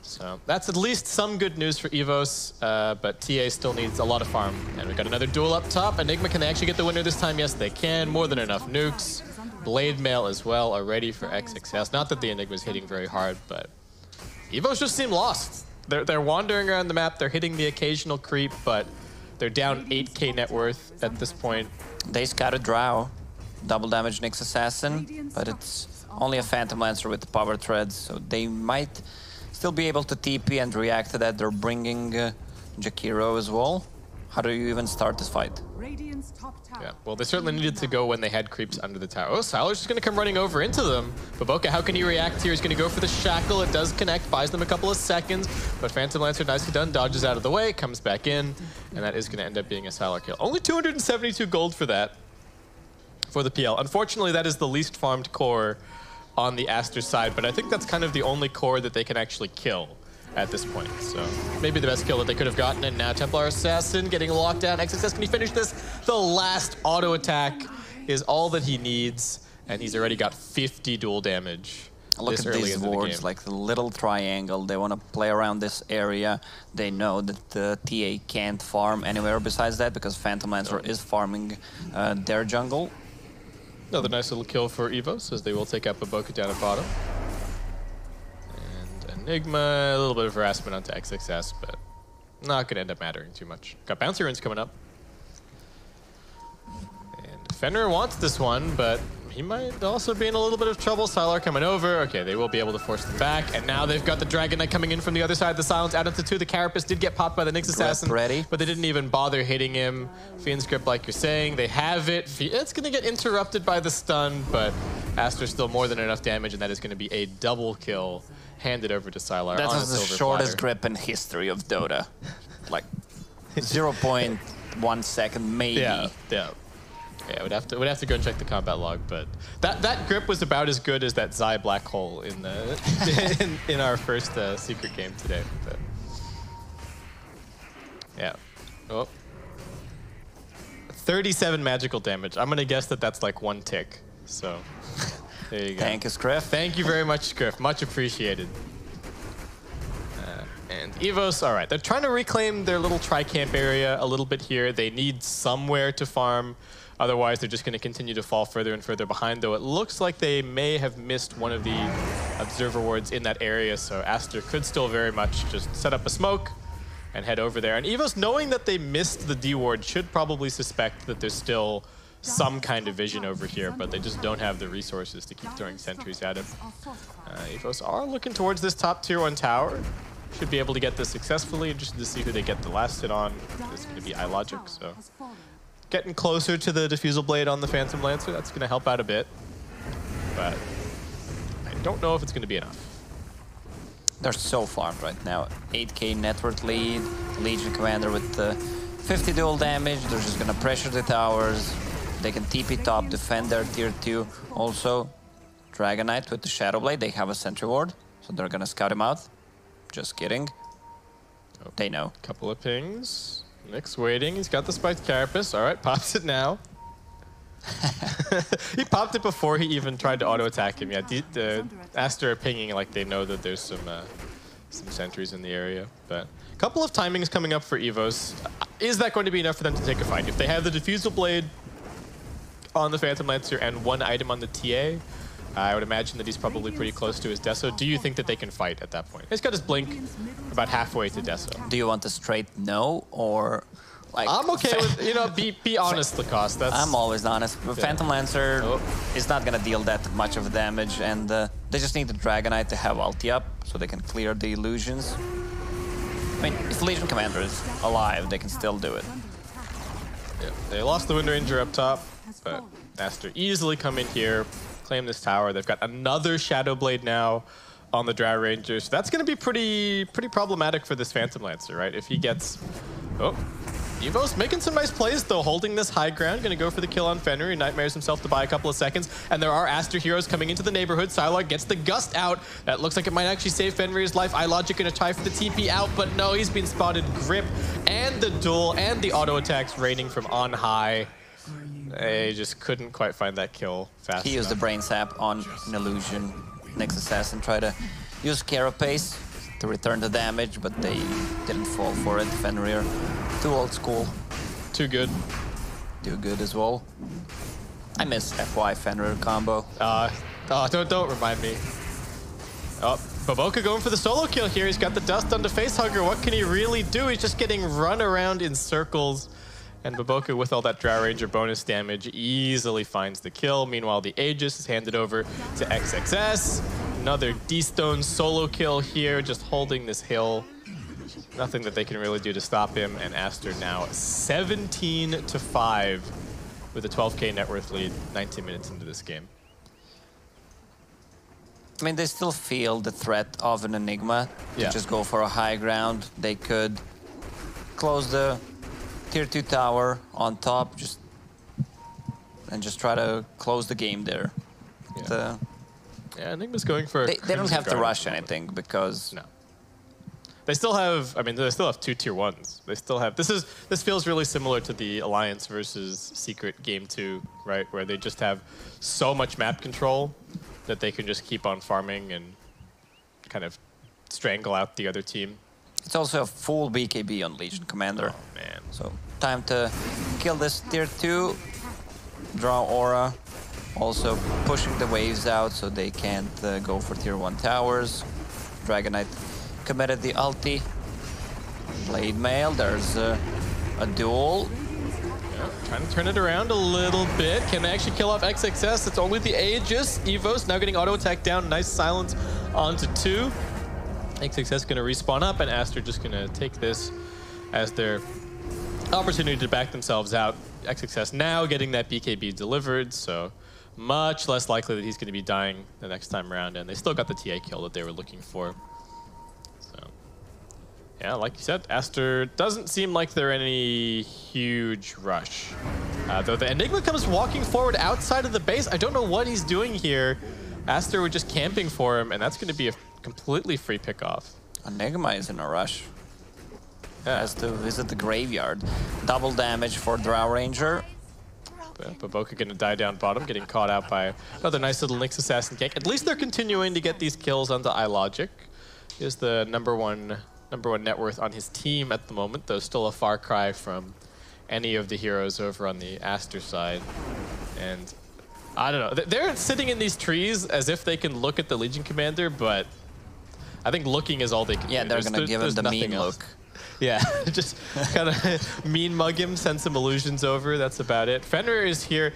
So that's at least some good news for EVOS, but TA still needs a lot of farm. And we got another duel up top. Enigma, can they actually get the winner this time? Yes, they can. More than enough nukes. Blade Mail as well are ready for XXS. Not that the Enigma's hitting very hard, but EVOS just seem lost. They're wandering around the map. They're hitting the occasional creep, but they're down 8k net worth at this point. They scouted Drow. Double damage Nyx Assassin, but it's only a Phantom Lancer with power threads, so they might still be able to TP and react to that. They're bringing Jakiro as well. How do you even start this fight? Yeah, well, they certainly needed to go when they had creeps under the tower. Oh, Sylar's just going to come running over into them. Baboka, how can he react here? He's going to go for the Shackle. It does connect, buys them a couple of seconds, but Phantom Lancer, nicely done, dodges out of the way, comes back in, and that is going to end up being a Sylar kill. Only 272 gold for that, for the PL. Unfortunately, that is the least farmed core on the Aster side, but I think that's kind of the only core that they can actually kill at this point. So maybe the best kill that they could have gotten. And now Templar Assassin getting locked down. XXS, can he finish this? The last auto attack is all that he needs, and he's already got 50 dual damage. Look at these wards, like the little triangle. They want to play around this area. They know that the TA can't farm anywhere besides that because Phantom Lancer is farming their jungle. Another nice little kill for EVOS, as they will take out Baboka down at bottom. And Enigma, a little bit of harassment onto XXS, but not going to end up mattering too much. Got Bouncy Runes coming up. And Fenrir wants this one, but he might also be in a little bit of trouble. Sylar coming over. Okay, they will be able to force them back. And now they've got the Dragon Knight coming in from the other side. The Silence out into 2. The Carapace did get popped by the Nyx Assassin, but they didn't even bother hitting him. Fiend Script, like you're saying, they have it. It's going to get interrupted by the stun, but Aster's still more than enough damage, and that is going to be a double kill handed over to Sylar. That was the shortest grip in history of Dota. Like 0.1 second, maybe. Yeah, we'd have to go and check the combat log, but that grip was about as good as that Zai black hole in the in our first secret game today. But Yeah. Oh. 37 magical damage. I'm going to guess that that's like 1 tick. So, there you go. Thank you, Scriff. Thank you very much, Scriff. Much appreciated. And EVOS, all right. They're trying to reclaim their little tri-camp area a little bit here. They need somewhere to farm. Otherwise, they're just going to continue to fall further and further behind, though it looks like they may have missed one of the observer wards in that area, so Aster could still very much just set up a smoke and head over there. And EVOS, knowing that they missed the D ward, should probably suspect that there's still some kind of vision over here, but they just don't have the resources to keep throwing sentries at him. EVOS are looking towards this top tier 1 tower. Should be able to get this successfully, just to see who they get the last hit on. This is going to be iLogic, so getting closer to the Diffusal Blade on the Phantom Lancer, that's going to help out a bit. But I don't know if it's going to be enough. They're so farmed right now. 8k net worth lead, Legion Commander with 50 dual damage. They're just going to pressure the towers. They can TP top, defend their tier 2. Also, Dragon Knight with the Shadow Blade. They have a sentry ward, so they're going to scout him out. Just kidding. Oh, they know. Couple of pings. Nick's waiting. He's got the spiked carapace. All right, pops it now. He popped it before he even tried to auto-attack him. Yeah, the Aster are pinging like they know that there's some sentries in the area. But a couple of timings coming up for EVOS. Is that going to be enough for them to take a fight? If they have the Diffusal Blade on the Phantom Lancer and 1 item on the TA, I would imagine that he's probably pretty close to his Deso. Do you think that they can fight at that point? He's got his blink about halfway to Deso. Do you want a straight no, or like... I'm okay with, you know, be honest, Lacoste. I'm always honest. Yeah. Phantom Lancer is not going to deal that much of damage, and they just need the Dragon Knight to have ulti up so they can clear the illusions. I mean, if Legion Commander is alive, they can still do it. Yeah, they lost the Wind Ranger up top, but Aster easily come in here, claim this tower. They've got another Shadow Blade now on the Drow Ranger, so that's going to be pretty problematic for this Phantom Lancer, right? If he gets... Oh, EVOS making some nice plays, though, holding this high ground. Going to go for the kill on Fenrir. He nightmares himself to buy a couple of seconds, and there are Aster heroes coming into the neighborhood. Psylocke gets the Gust out. That looks like it might actually save Fenrir's life. iLogic going to try for the TP out, but no, he's been spotted. Grip and the duel and the auto attacks raining from on high. They just couldn't quite find that kill fast He used the Brain Sap on an illusion. Next assassin tried to use Carapace to return the damage, but they didn't fall for it. Fenrir, too old school. Too good. Too good as well. I miss FY Fenrir combo. Don't remind me. Oh, Baboka going for the solo kill here. He's got the dust onto Facehugger. What can he really do? He's just getting run around in circles. And Baboka, with all that Drow Ranger bonus damage, easily finds the kill. Meanwhile, the Aegis is handed over to XXS. Another D-Stone solo kill here, just holding this hill. Nothing that they can really do to stop him. And Aster now 17-5 with a 12k net worth lead, 19 minutes into this game. I mean, they still feel the threat of an Enigma to just go for a high ground. They could close the tier 2 tower on top, just try to close the game there. Yeah, Enigma's going for. They don't have to rush anything because they still have. I mean, they still have 2 tier 1s. They still have. This feels really similar to the Alliance versus Secret game 2, right? Where they just have so much map control that they can just keep on farming and kind of strangle out the other team. It's also a full BKB on Legion Commander. Oh, man. So, time to kill this tier 2. Draw Aura. Also pushing the waves out so they can't go for tier 1 towers. Dragon Knight committed the ulti. Blade Mail. There's a duel. Yeah, trying to turn it around a little bit. Can they actually kill off XXS? It's only the Aegis. EVOS now getting auto attack down. Nice silence onto 2. XXS going to respawn up, and Aster just going to take this as their opportunity to back themselves out. XXS now getting that BKB delivered, so much less likely that he's going to be dying the next time around, and they still got the TA kill that they were looking for. So, yeah, like you said, Aster doesn't seem like they're in any huge rush. Though the Enigma comes walking forward outside of the base. I don't know what he's doing here. Aster were just camping for him, and that's going to be a completely free pickoff. Enigma is in a rush. has to visit the graveyard. Double damage for Drow Ranger. Baboka gonna die down bottom, getting caught out by another nice little Nyx Assassin gank. At least they're continuing to get these kills onto iLogic. He is the number one net worth on his team at the moment, though still a far cry from any of the heroes over on the Aster side. And I don't know, they're sitting in these trees as if they can look at the Legion Commander, but I think looking is all they can do. Yeah, they're gonna give him the mean look. Yeah, just kind of mean mug him, send some illusions over, that's about it. Fenrir is here.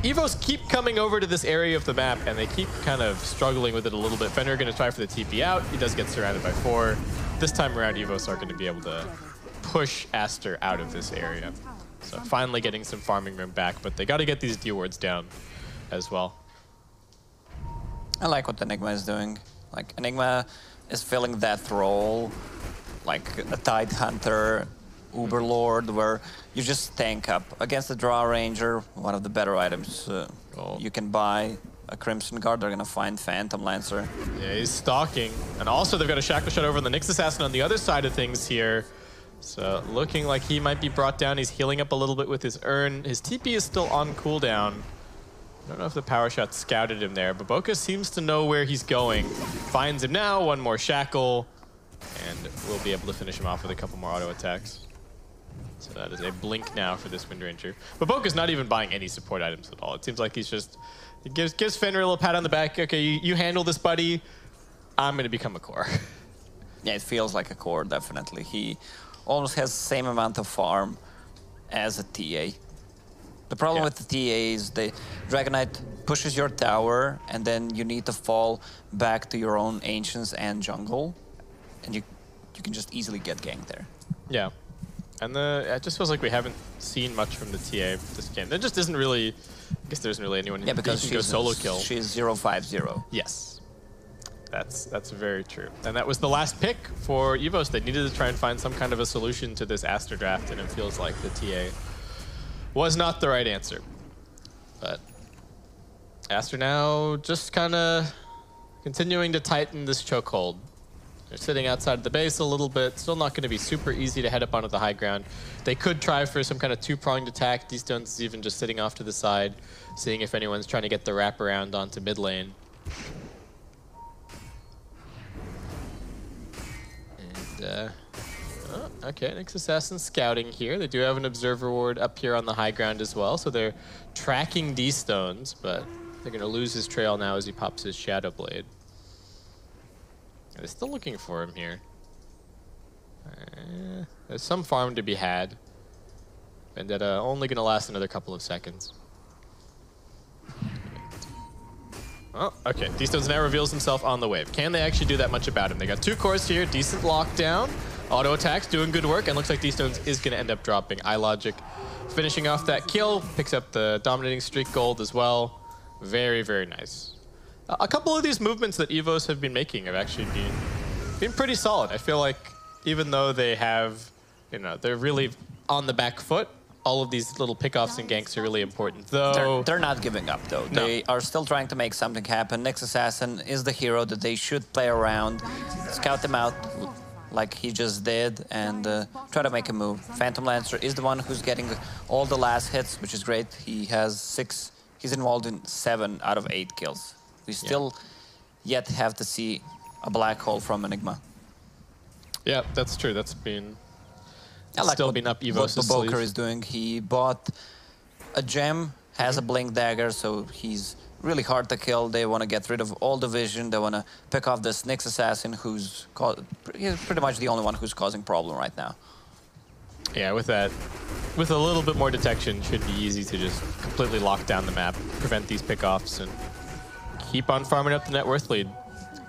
EVOS keep coming over to this area of the map, and they keep kind of struggling with it a little bit. Fenrir going to try for the TP out. He does get surrounded by 4. This time around, EVOS are going to be able to push Aster out of this area. So finally getting some farming room back, but they got to get these D wards down as well. I like what Enigma is doing. Like, Enigma is filling that role like a Tide Hunter, Uberlord, where you just tank up against the Drow Ranger, one of the better items you can buy. A Crimson Guard, they're gonna find Phantom Lancer. Yeah, he's stalking. And also they've got a Shackle Shot over on the Nyx Assassin on the other side of things here. So looking like he might be brought down. He's healing up a little bit with his urn. His TP is still on cooldown. I don't know if the power shot scouted him there. Baboka seems to know where he's going. Finds him now, one more Shackle. And we'll be able to finish him off with a couple more auto attacks. So that is a blink now for this Wind Ranger. Baboka's not even buying any support items at all. It seems like he's just... He gives Fenrir a little pat on the back. Okay, you handle this, buddy. I'm going to become a core. Yeah, it feels like a core, definitely. He almost has the same amount of farm as a TA. The problem with the TA is the Dragon Knight pushes your tower, and then you need to fall back to your own Ancients and jungle. And you can just easily get ganked there. Yeah. And it just feels like we haven't seen much from the TA this game. There just isn't really... I guess there isn't really anyone who can go solo kill. She's 0-5-0. Yes. That's very true. And that was the last pick for EVOS. They needed to try and find some kind of a solution to this Aster draft, and it feels like the TA was not the right answer. But Aster now just kind of continuing to tighten this chokehold. They're sitting outside the base a little bit. Still not going to be super easy to head up onto the high ground. They could try for some kind of two-pronged attack. D-Stones is even just sitting off to the side, seeing if anyone's trying to get the wraparound onto mid lane. And, oh, okay, Nyx Assassin scouting here. They do have an Observer Ward up here on the high ground as well, so they're tracking D-Stones, but they're going to lose his trail now as he pops his Shadow Blade. They're still looking for him here. There's some farm to be had. Vendetta only going to last another couple of seconds. Oh, okay. D-Stones now reveals himself on the wave. Can they actually do that much about him? They got 2 cores here, decent lockdown. Auto attacks, doing good work, and looks like D-Stones is going to end up dropping. iLogic finishing off that kill, picks up the dominating streak gold as well. Very, very nice. A couple of these movements that EVOS have been making have actually been pretty solid. I feel like even though they have, they're really on the back foot, all of these little pickoffs and ganks are really important. Though they're not giving up, though. No. They are still trying to make something happen. Nyx Assassin is the hero that they should play around, scout them out like he just did, and try to make a move. Phantom Lancer is the one who's getting all the last hits, which is great. He has 6. He's involved in 7 out of 8 kills. We still yet have to see a black hole from Enigma. Yeah, that's true. That's been like still been up EVOS' sleeve. Baboka is doing. He bought a gem, has a blink dagger, so he's really hard to kill. They want to get rid of all the vision. They want to pick off this Nyx Assassin, who's pretty much the only one who's causing problem right now. Yeah, with that, with a little bit more detection, should be easy to just completely lock down the map, prevent these pickoffs, and keep on farming up the net worth lead.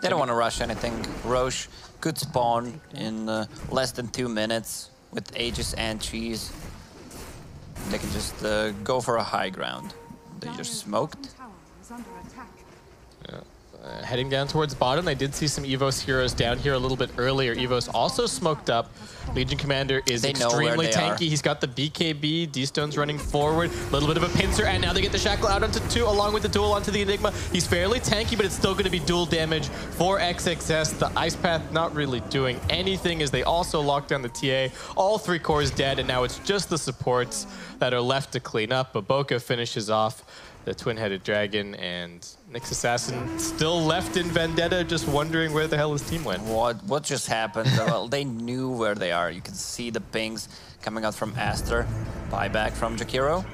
They don't want to rush anything. Roche could spawn in less than 2 minutes with Aegis and Cheese. They can just go for a high ground. They just smoked. Yeah. Heading down towards bottom, I did see some EVOS heroes down here a little bit earlier. EVOS also smoked up. Legion Commander is extremely tanky. He's got the BKB. D-Stone's running forward. A little bit of a pincer, and now they get the Shackle out onto 2 along with the duel onto the Enigma. He's fairly tanky, but it's still going to be dual damage for XXS. The Ice Path not really doing anything as they also lock down the TA. All 3 cores dead, and now it's just the supports that are left to clean up. Baboka finishes off the twin-headed dragon, and Nyx Assassin still left in Vendetta, just wondering where the hell his team went. What just happened? Well, they knew where they are. You can see the pings coming out from Aster. Buyback from Jakiro. All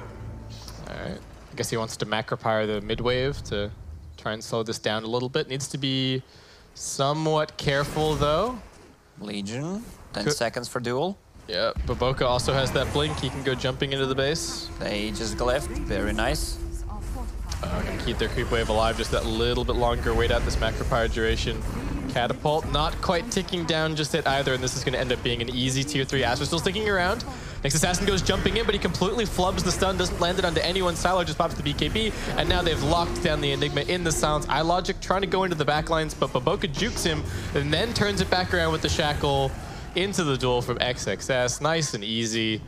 right. I guess he wants to macropire the mid-wave to try and slow this down a little bit. Needs to be somewhat careful, though. Legion, 10 seconds for duel. Yeah, Baboka also has that blink. He can go jumping into the base. They just glyphed. Very nice. Gonna keep their creep wave alive just that little bit longer, wait out this macropire duration. Catapult not quite ticking down just yet either, and this is gonna end up being an easy tier 3. Aster still sticking around. Next Assassin goes jumping in, but he completely flubs the stun, doesn't land it onto anyone. Sylar just pops the BKB, and now they've locked down the Enigma in the silence. iLogic trying to go into the backlines, but Baboka jukes him, and then turns it back around with the Shackle into the duel from XXS. Nice and easy.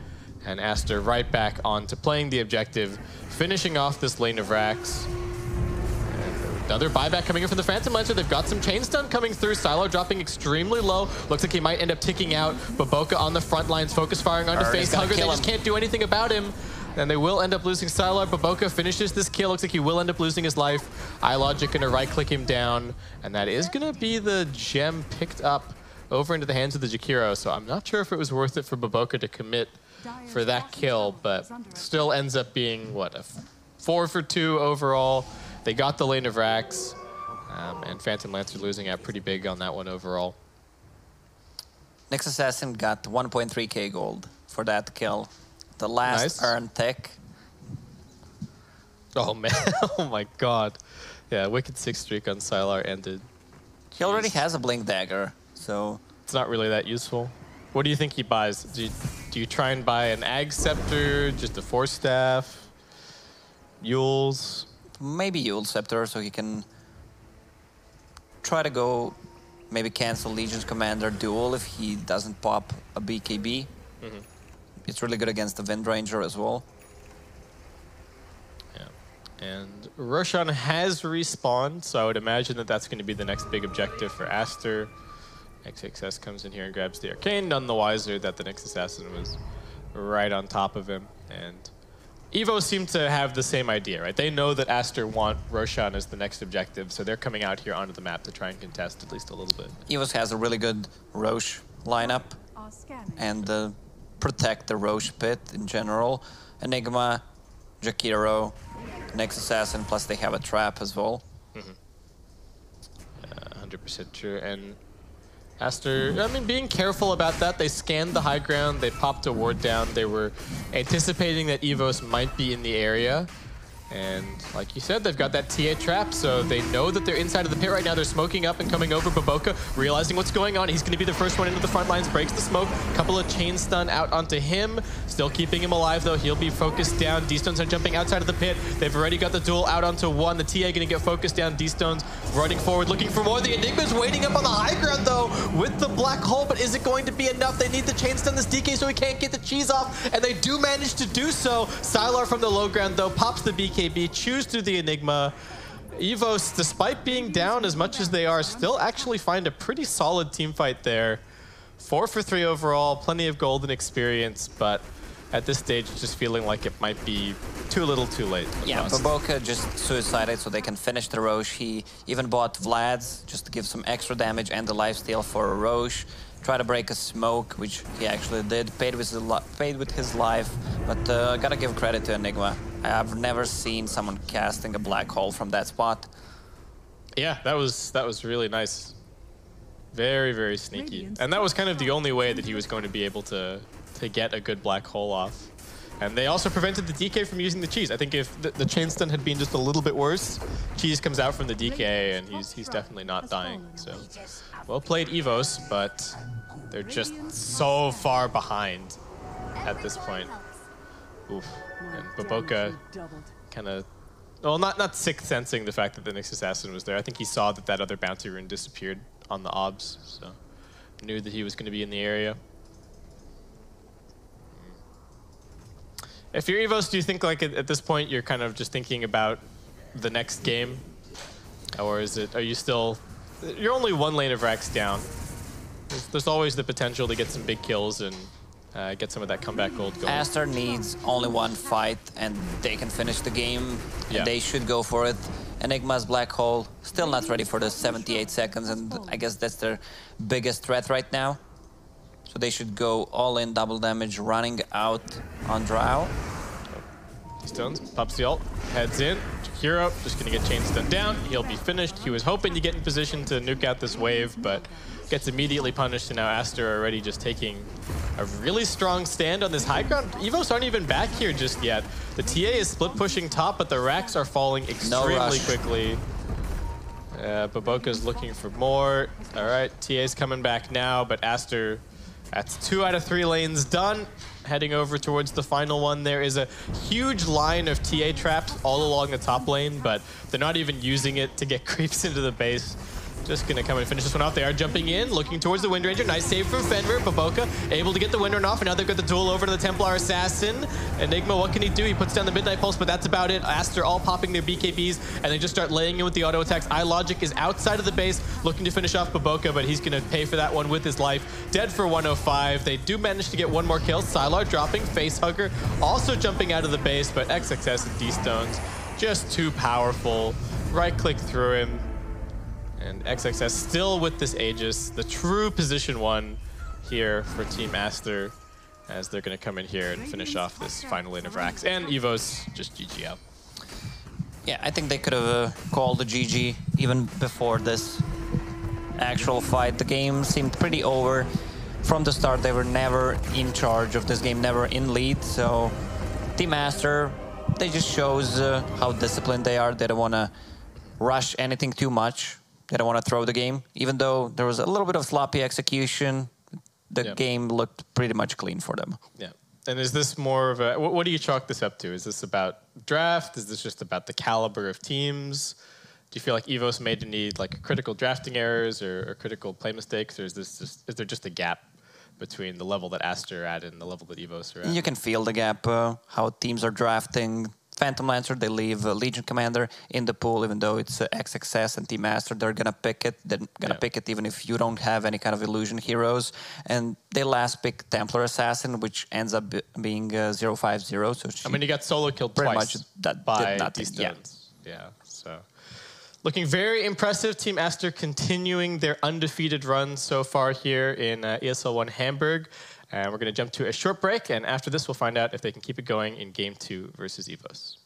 And Aster right back on to playing the objective, finishing off this lane of racks. And another buyback coming in from the Phantom Lancer. They've got some chain stun coming through. Sylar dropping extremely low. Looks like he might end up ticking out. Baboka on the front lines, focus firing onto Facehugger. They just can't do anything about him. And they will end up losing Sylar. Baboka finishes this kill. Looks like he will end up losing his life. iLogic gonna right-click him down. And that is gonna be the gem picked up over into the hands of the Jakiro. So I'm not sure if it was worth it for Baboka to commit for that kill, but still ends up being, what, a 4 for 2 overall. They got the lane of racks, and Phantom Lancer losing out pretty big on that one overall. Nyx Assassin got 1.3k gold for that kill. The last earned tech. Oh man, oh my god. Yeah, Wicked 6 streak on Sylar ended. He already has a Blink Dagger, so... It's not really that useful. What do you think he buys? Do you try and buy an Ag Scepter, just a Force Staff, Yules? Maybe Yule Scepter, so he can try to go, maybe cancel Legion's Commander duel if he doesn't pop a BKB. It's really good against the Wind Ranger as well. Yeah, and Roshan has respawned, so I would imagine that that's going to be the next big objective for Aster. XXS comes in here and grabs the Arcane, none the wiser that the Nyx Assassin was right on top of him. And EVO seem to have the same idea, right? They know that Aster want Roshan as the next objective, so they're coming out here onto the map to try and contest at least a little bit. EVOS has a really good Roche lineup and protect the Roche pit in general. Enigma, Jakiro, Nyx Assassin, plus they have a trap as well. 100% true. And Aster, I mean, being careful about that. They scanned the high ground, they popped a ward down. They were anticipating that EVOS might be in the area. And like you said, they've got that TA trap, so they know that they're inside of the pit right now. They're smoking up and coming over. Baboka realizing what's going on. He's going to be the first one into the front lines, breaks the smoke. Couple of chain stun out onto him. Still keeping him alive, though. He'll be focused down. D-Stones are jumping outside of the pit. They've already got the duel out onto one. The TA going to get focused down. D-Stones running forward, looking for more. The Enigma's waiting up on the high ground, though, with the black hole, but is it going to be enough? They need the chain stun this DK so he can't get the cheese off, and they do manage to do so. Sylar from the low ground, though, pops the BKB, chews through the Enigma. EVOS, despite being down as much as they are, still actually find a pretty solid team fight there. 4 for 3 overall, plenty of golden experience, but at this stage, just feeling like it might be too little too late. Yeah, Baboka just suicided so they can finish the Roche. He even bought Vlad's just to give some extra damage and the lifesteal for a Roche. Try to break a smoke, which he actually did. Paid with his life, but gotta give credit to Enigma. I've never seen someone casting a black hole from that spot. Yeah, that was really nice. Very, very sneaky. And that was kind of the only way that he was going to be able to get a good black hole off. And they also prevented the DK from using the cheese. I think if the chain stun had been just a little bit worse, cheese comes out from the DK and he's definitely not dying. So well played EVOS, but they're just so far behind at this point. Oof. And Baboka kind of Well, not sixth sensing the fact that the next assassin was there. I think he saw that that other bounty rune disappeared on the obs, so knew that he was going to be in the area. If you're EVOS, do you think like at this point you're kind of just thinking about the next game, or is it? Are you still? You're only one lane of racks down. There's always the potential to get some big kills and get some of that comeback gold going. Aster needs only one fight and they can finish the game. Yeah. And they should go for it. Enigma's Black Hole still not ready for the 78 seconds, and I guess that's their biggest threat right now. So they should go all in, double damage, running out on Drow. Stones, pops the ult, heads in. Hero just gonna get chain stun down. He'll be finished. He was hoping to get in position to nuke out this wave, but gets immediately punished, and now Aster already just taking a really strong stand on this high ground. EVOS aren't even back here just yet. The TA is split pushing top, but the racks are falling extremely quickly. Baboka's looking for more. All right, TA's coming back now, but Aster, that's 2 out of 3 lanes done. Heading over towards the final one. There is a huge line of TA traps all along the top lane, but they're not even using it to get creeps into the base. Just gonna come and finish this one off. They are jumping in, looking towards the Wind Ranger. Nice save from Fenrir. Baboka able to get the Wind Run off, and now they've got the duel over to the Templar Assassin. Enigma, what can he do? He puts down the Midnight Pulse, but that's about it. Aster all popping their BKBs, and they just start laying in with the auto attacks. iLogic is outside of the base, looking to finish off Baboka, but he's gonna pay for that one with his life. Dead for 105. They do manage to get one more kill. Sylar dropping, Facehugger also jumping out of the base, but XXS and D-Stones just too powerful. Right-click through him. And XXS still with this Aegis, the true position 1 here for Team Aster, as they're going to come in here and finish off this final lane of racks. And EVOS just GG out. Yeah, I think they could have called the GG even before this actual fight. The game seemed pretty over. From the start, they were never in charge of this game, never in lead. So Team Aster, they just shows how disciplined they are. They don't want to rush anything too much. They don't want to throw the game. Even though there was a little bit of sloppy execution, the game looked pretty much clean for them. Yeah. And is this more of a, what do you chalk this up to? Is this about draft? Is this just about the caliber of teams? Do you feel like EVOS made any like critical drafting errors or critical play mistakes? Or is there just a gap between the level that Aster are at and the level that EVOS are at? You can feel the gap, how teams are drafting. Phantom Lancer, they leave Legion Commander in the pool, even though it's XXS and Team Aster, they're gonna pick it. They're gonna pick it even if you don't have any kind of illusion heroes. And they last pick Templar Assassin, which ends up being 050. So I mean, he got solo killed pretty twice much that by did nothing. D-Stones. Yeah, so looking very impressive. Team Aster continuing their undefeated run so far here in ESL One Hamburg. And we're going to jump to a short break, and after this, we'll find out if they can keep it going in Game 2 versus EVOS.